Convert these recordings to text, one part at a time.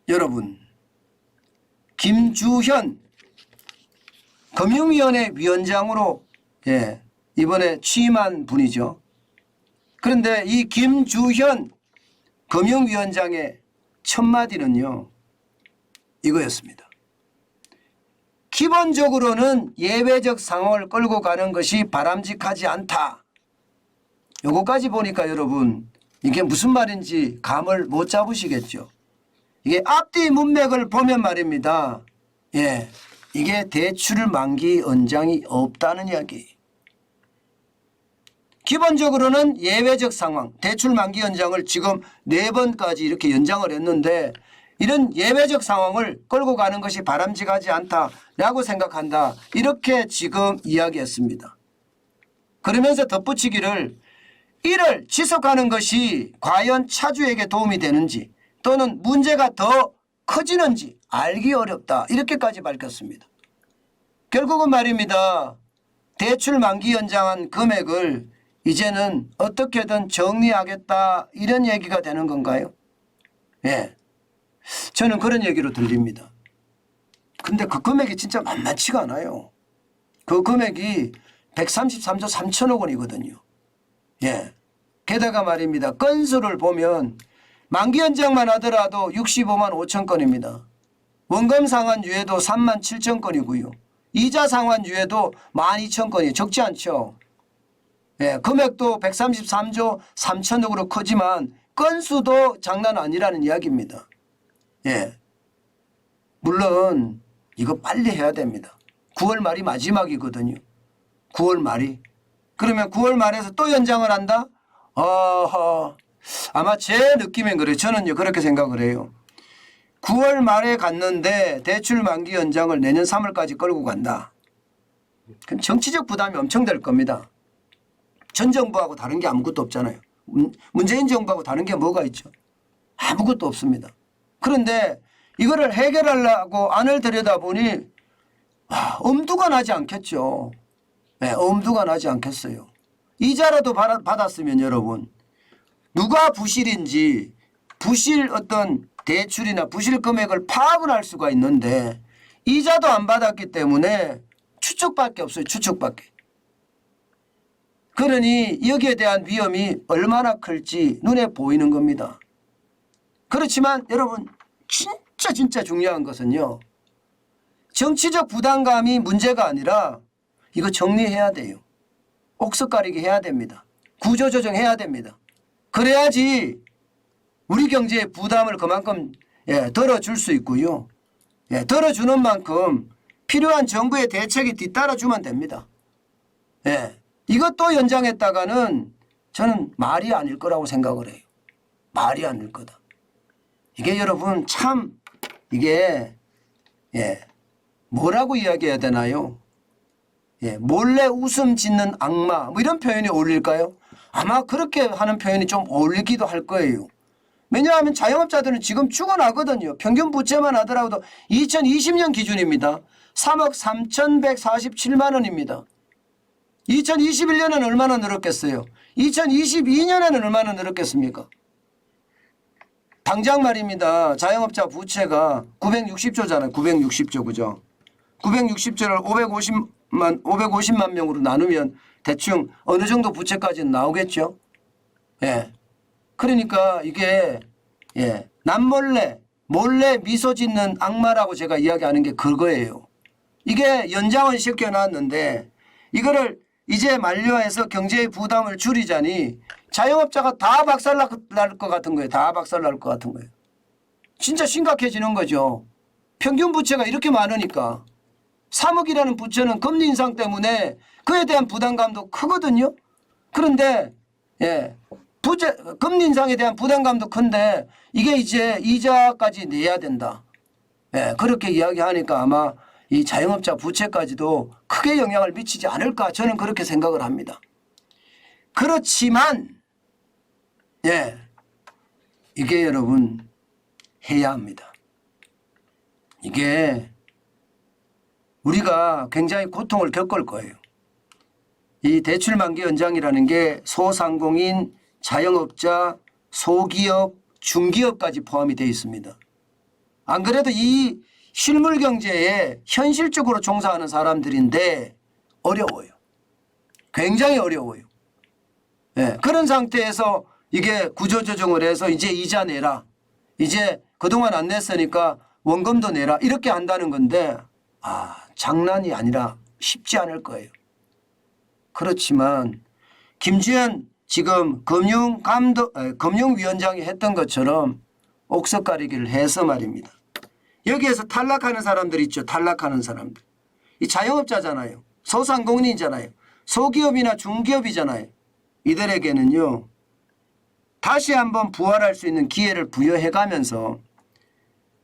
여러분, 김주현 금융위원회 위원장으로 이번에 취임한 분이죠. 그런데 이 김주현 금융위원장의 첫 마디는요, 이거였습니다. 기본적으로는 예외적 상황을 끌고 가는 것이 바람직하지 않다. 요거까지 보니까 여러분 이게 무슨 말인지 감을 못 잡으시겠죠. 이게 앞뒤 문맥을 보면 말입니다. 이게 대출 만기 연장이 없다는 이야기. 기본적으로는 예외적 상황, 대출 만기 연장을 지금 4번까지 이렇게 연장을 했는데 이런 예외적 상황을 끌고 가는 것이 바람직하지 않다라고 생각한다. 이렇게 지금 이야기했습니다. 그러면서 덧붙이기를 이를 지속하는 것이 과연 차주에게 도움이 되는지 또는 문제가 더 커지는지 알기 어렵다. 이렇게까지 밝혔습니다. 결국은 말입니다. 대출 만기 연장한 금액을 이제는 어떻게든 정리하겠다 이런 얘기가 되는 건가요? 저는 그런 얘기로 들립니다. 근데 그 금액이 진짜 만만치가 않아요. 그 금액이 133조 3천억 원이거든요. 게다가 말입니다. 건수를 보면 만기 연장만 하더라도 65만 5천 건입니다. 원금 상환 유예도 3만 7천 건이고요. 이자 상환 유예도 12,000건이에요. 적지 않죠. 금액도 133조 3천억으로 크지만 건수도 장난 아니라는 이야기입니다. 물론 이거 빨리 해야 됩니다. 9월 말이 마지막이거든요. 9월 말이. 그러면 9월 말에서 또 연장을 한다? 아마 제 느낌엔 그래요. 저는요 그렇게 생각을 해요. 9월 말에 갔는데 대출 만기 연장을 내년 3월까지 끌고 간다. 그럼 정치적 부담이 엄청 될 겁니다. 전 정부하고 다른 게 아무것도 없잖아요. 문재인 정부하고 다른 게 뭐가 있죠? 아무것도 없습니다. 그런데 이거를 해결하려고 안을 들여다보니 엄두가 나지 않겠죠. 엄두가 나지 않겠어요. 이자라도 받았으면 여러분 누가 부실인지 부실 어떤 대출이나 부실 금액을 파악을 할 수가 있는데 이자도 안 받았기 때문에 추측밖에 없어요. 추측밖에. 그러니 여기에 대한 위험이 얼마나 클지 눈에 보이는 겁니다. 그렇지만 여러분 진짜 중요한 것은요. 정치적 부담감이 문제가 아니라 이거 정리해야 돼요. 옥석 가리기 해야 됩니다. 구조조정해야 됩니다. 그래야지 우리 경제의 부담을 그만큼 덜어줄 수 있고요. 덜어주는 만큼 필요한 정부의 대책이 뒤따라주면 됩니다. 이것도 연장했다가는 저는 말이 아닐 거라고 생각을 해요. 말이 아닐 거다. 이게 여러분 참 이게 뭐라고 이야기해야 되나요? 몰래 웃음 짓는 악마 뭐 이런 표현이 어울릴까요? 아마 그렇게 하는 표현이 좀 어울리기도 할 거예요. 왜냐하면 자영업자들은 지금 죽어나거든요. 평균 부채만 하더라도 2020년 기준입니다. 3억 3,147만 원입니다. 2021년에는 얼마나 늘었겠어요? 2022년에는 얼마나 늘었겠습니까? 당장 말입니다. 자영업자 부채가 960조잖아요. 960조 그죠? 960조를 550만 명으로 나누면 대충 어느 정도 부채까지는 나오겠죠. 그러니까 이게 남몰래 몰래 미소 짓는 악마라고 제가 이야기하는 게 그거예요. 이게 연장은 시켜놨는데 이거를 이제 만료해서 경제의 부담을 줄이자니 자영업자가 다 박살날 것 같은 거예요. 다 박살날 것 같은 거예요. 진짜 심각해지는 거죠. 평균 부채가 이렇게 많으니까 3억이라는 부채는 금리 인상 때문에 그에 대한 부담감도 크거든요. 그런데 금리 인상에 대한 부담감도 큰데 이게 이제 이자까지 내야 된다. 그렇게 이야기하니까 아마 이 자영업자 부채까지도 크게 영향을 미치지 않을까 저는 그렇게 생각을 합니다. 그렇지만 이게 여러분 해야 합니다. 이게 우리가 굉장히 고통을 겪을 거예요. 이 대출 만기 연장이라는 게 소상공인, 자영업자, 소기업, 중기업까지 포함이 되어 있습니다. 안 그래도 이 실물 경제에 현실적으로 종사하는 사람들인데 어려워요. 굉장히 어려워요. 예, 그런 상태에서 이게 구조조정을 해서 이제 이자 내라. 이제 그동안 안 냈으니까 원금도 내라. 이렇게 한다는 건데 장난이 아니라 쉽지 않을 거예요. 그렇지만 김주현 지금 금융위원장이 했던 것처럼 옥석가리기를 해서 말입니다. 여기에서 탈락하는 사람들 있죠. 탈락하는 사람들. 이 자영업자잖아요. 소상공인이잖아요. 소기업이나 중기업이잖아요. 이들에게는요. 다시 한번 부활할 수 있는 기회를 부여해가면서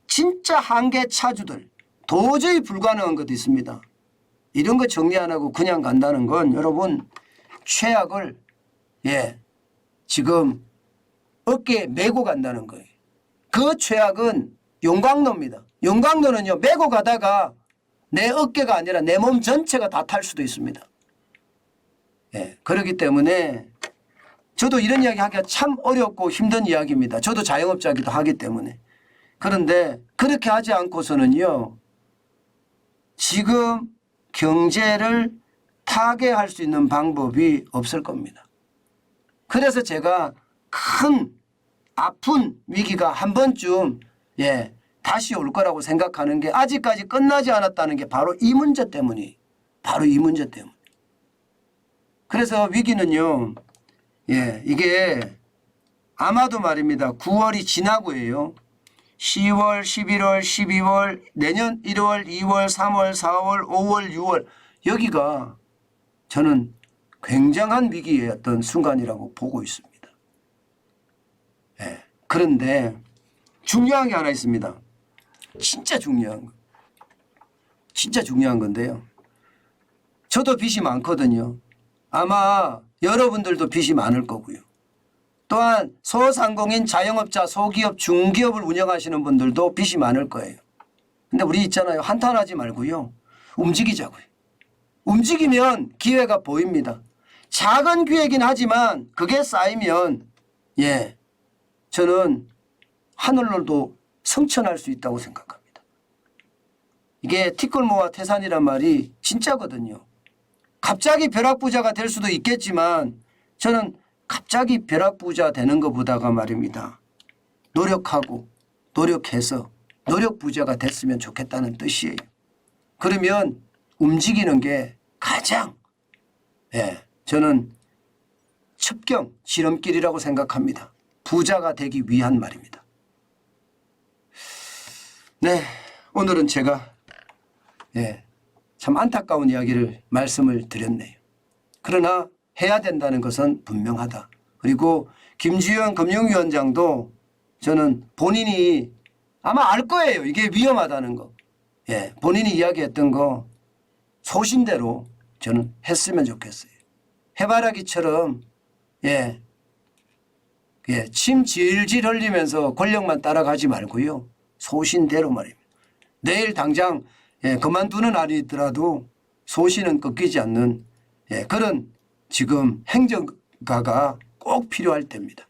진짜 한계 차주들 도저히 불가능한 것도 있습니다. 이런 거 정리 안 하고 그냥 간다는 건 여러분 최악을 지금 어깨에 메고 간다는 거예요. 그 최악은 용광로입니다. 용광로는요 메고 가다가 내 어깨가 아니라 내 몸 전체가 다 탈 수도 있습니다. 그렇기 때문에 저도 이런 이야기 하기가 참 어렵고 힘든 이야기입니다. 저도 자영업자이기도 하기 때문에. 그런데 그렇게 하지 않고서는요 지금 경제를 타개할 수 있는 방법이 없을 겁니다. 그래서 제가 큰 아픈 위기가 한 번쯤 다시 올 거라고 생각하는 게 아직까지 끝나지 않았다는 게 바로 이 문제 때문이에요. 바로 이 문제 때문에. 그래서 위기는요. 이게 아마도 말입니다. 9월이 지나고예요. 10월, 11월, 12월, 내년 1월, 2월, 3월, 4월, 5월, 6월 여기가 저는 굉장한 위기의 어떤 순간이라고 보고 있습니다. 그런데 중요한 게 하나 있습니다. 진짜 중요한 거. 진짜 중요한 건데요. 저도 빚이 많거든요. 아마 여러분들도 빚이 많을 거고요. 또한 소상공인, 자영업자, 소기업, 중기업을 운영하시는 분들도 빚이 많을 거예요. 근데 우리 있잖아요. 한탄하지 말고요. 움직이자고요. 움직이면 기회가 보입니다. 작은 기회이긴 하지만 그게 쌓이면 저는 하늘로도 성천할 수 있다고 생각합니다. 이게 티끌모아 태산이란 말이 진짜거든요. 갑자기 벼락부자가 될 수도 있겠지만 저는 갑자기 벼락부자 되는 것보다가 말입니다. 노력하고 노력해서 노력부자가 됐으면 좋겠다는 뜻이에요. 그러면 움직이는 게 가장 저는 첩경 지름길이라고 생각합니다. 부자가 되기 위한 말입니다. 오늘은 제가 참 안타까운 이야기를 말씀을 드렸네요. 그러나 해야 된다는 것은 분명하다. 그리고 김주현 금융위원장도 저는 본인이 아마 알 거예요. 이게 위험하다는 거. 본인이 이야기했던 거 소신대로 저는 했으면 좋겠어요. 해바라기처럼 침 질질 흘리면서 권력만 따라가지 말고요. 소신대로 말입니다. 내일 당장 그만두는 아니더라도 소신은 꺾이지 않는 그런 지금 행정가가 꼭 필요할 때입니다.